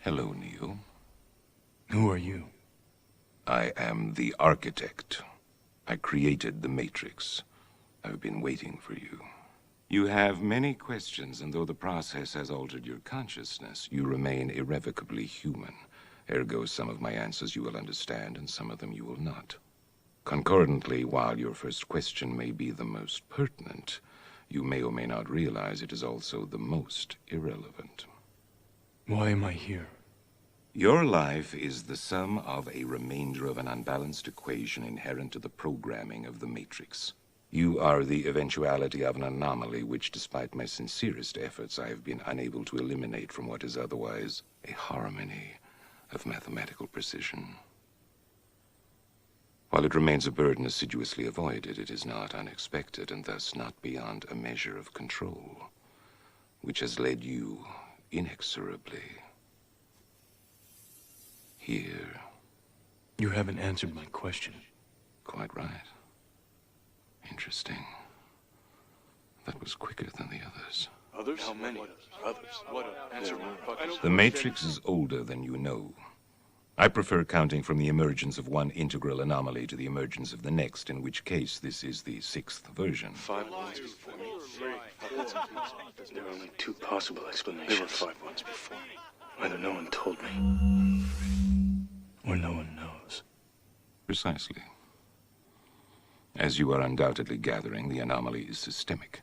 Hello, Neo. Who are you? I am the architect. I created the Matrix. I've been waiting for you. You have many questions, and though the process has altered your consciousness, you remain irrevocably human. Ergo, some of my answers you will understand, and some of them you will not. Concordantly, while your first question may be the most pertinent, you may or may not realize it is also the most irrelevant. Why am I here? Your life is the sum of a remainder of an unbalanced equation inherent to the programming of the Matrix. You are the eventuality of an anomaly which, despite my sincerest efforts, I have been unable to eliminate from what is otherwise a harmony of mathematical precision. While it remains a burden assiduously avoided, it is not unexpected and thus not beyond a measure of control, which has led you inexorably here. You haven't answered my question. Quite right. Interesting. That was quicker than the others. Others? How many? Others? What? Answer me. The Matrix is older than you know. I prefer counting from the emergence of one integral anomaly to the emergence of the next, in which case this is the 6th version. 5 ones before me. There are only 2 possible explanations. There were 5 ones before me. Either no one told me, or no one knows. Precisely. As you are undoubtedly gathering, the anomaly is systemic,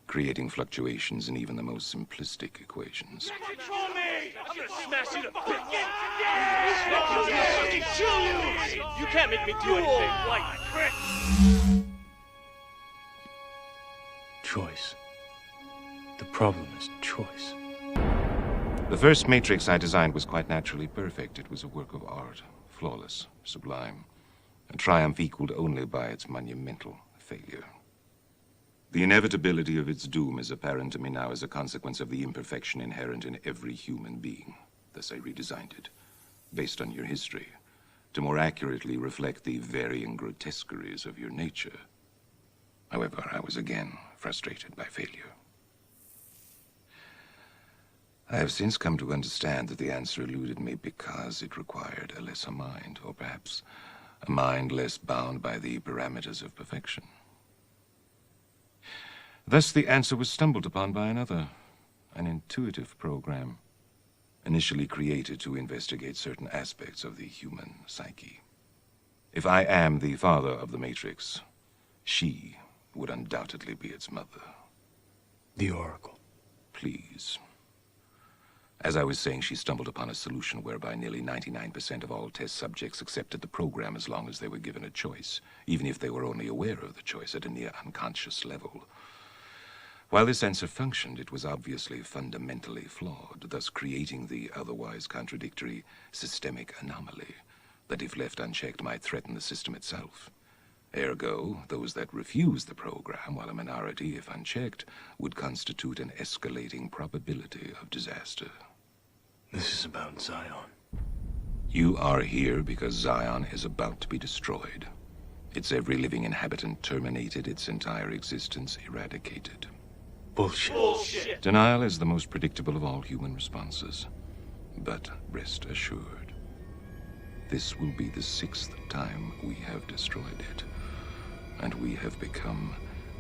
creating fluctuations in even the most simplistic equations. Control me! I'm gonna smash you to bits! Yeah! You can't make me do anything, white prick! Choice. The problem is choice. The first Matrix I designed was quite naturally perfect. It was a work of art, flawless, sublime, a triumph equaled only by its monumental failure. The inevitability of its doom is apparent to me now as a consequence of the imperfection inherent in every human being. Thus I redesigned it, based on your history, to more accurately reflect the varying grotesqueries of your nature. However, I was again frustrated by failure. I have since come to understand that the answer eluded me because it required a lesser mind, or perhaps a mind less bound by the parameters of perfection. Thus, the answer was stumbled upon by another, an intuitive program, initially created to investigate certain aspects of the human psyche. If I am the father of the Matrix, she would undoubtedly be its mother. The Oracle. Please. As I was saying, she stumbled upon a solution whereby nearly 99% of all test subjects accepted the program as long as they were given a choice, even if they were only aware of the choice at a near unconscious level. While this answer functioned, it was obviously fundamentally flawed, thus creating the otherwise contradictory systemic anomaly that, if left unchecked, might threaten the system itself. Ergo, those that refuse the program, while a minority, if unchecked, would constitute an escalating probability of disaster. This is about Zion. You are here because Zion is about to be destroyed. Its every living inhabitant terminated, its entire existence eradicated. Bullshit. Bullshit! Denial is the most predictable of all human responses. But rest assured, this will be the 6th time we have destroyed it, and we have become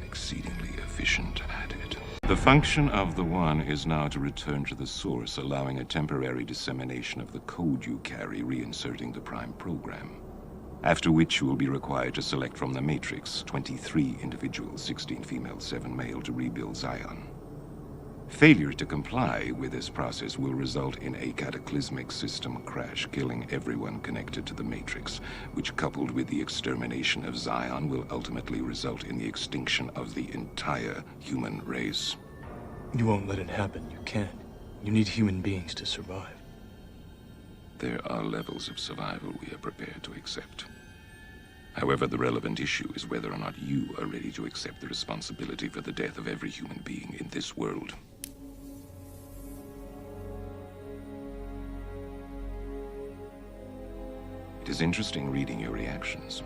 exceedingly efficient at it. The function of the One is now to return to the source, allowing a temporary dissemination of the code you carry, reinserting the prime program. After which you will be required to select from the Matrix 23 individuals, 16 female, 7 male, to rebuild Zion. Failure to comply with this process will result in a cataclysmic system crash, killing everyone connected to the Matrix, which, coupled with the extermination of Zion, will ultimately result in the extinction of the entire human race. You won't let it happen. You can't. You need human beings to survive. There are levels of survival we are prepared to accept. However, the relevant issue is whether or not you are ready to accept the responsibility for the death of every human being in this world. It is interesting reading your reactions.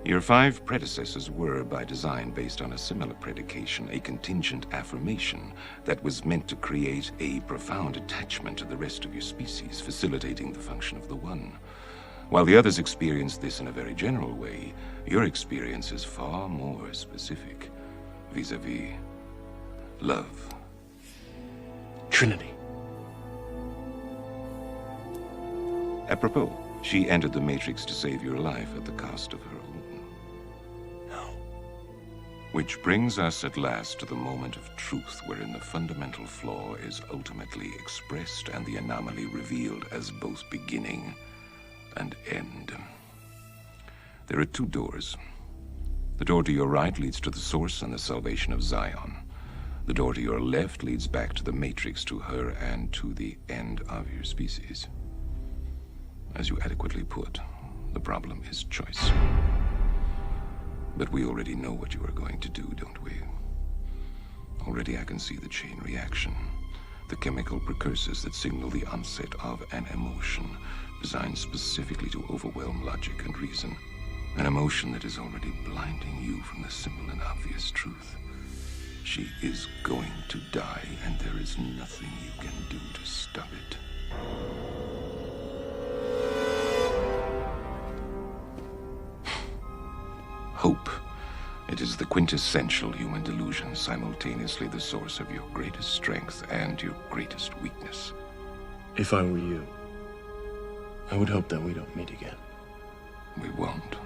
Your 5 predecessors were, by design, based on a similar predication, a contingent affirmation that was meant to create a profound attachment to the rest of your species, facilitating the function of the One. While the others experienced this in a very general way, your experience is far more specific, vis-a-vis love. Trinity. Apropos, she entered the Matrix to save your life at the cost of her own. No. Which brings us at last to the moment of truth, wherein the fundamental flaw is ultimately expressed and the anomaly revealed as both beginning and end. There are 2 doors. The door to your right leads to the source and the salvation of Zion. The door to your left leads back to the Matrix, to her, and to the end of your species. As you adequately put, the problem is choice. But we already know what you are going to do, don't we? Already I can see the chain reaction, the chemical precursors that signal the onset of an emotion designed specifically to overwhelm logic and reason. An emotion that is already blinding you from the simple and obvious truth. She is going to die, and there is nothing you can do to stop it. Hope. It is the quintessential human delusion, simultaneously the source of your greatest strength and your greatest weakness. If I were you, I would hope that we don't meet again. We won't.